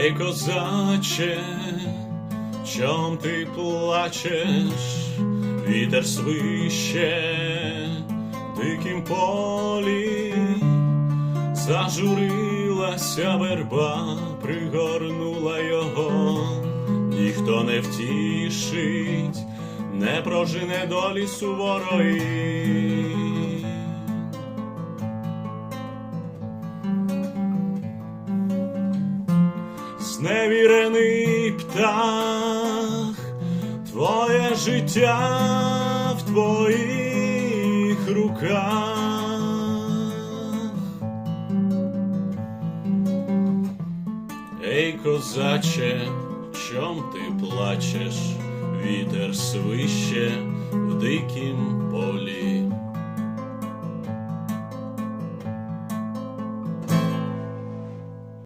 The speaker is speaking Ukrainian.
Ей, козаче, чом ти плачеш? Вітер свище в дикім полі, зажурилася верба, пригорнула його, ніхто не втішить, не прожене долі суворої. Зневірений птах, твоє життя в твоїх руках. Ей, козаче, чом ти плачеш? Вітер свище в дикім полі.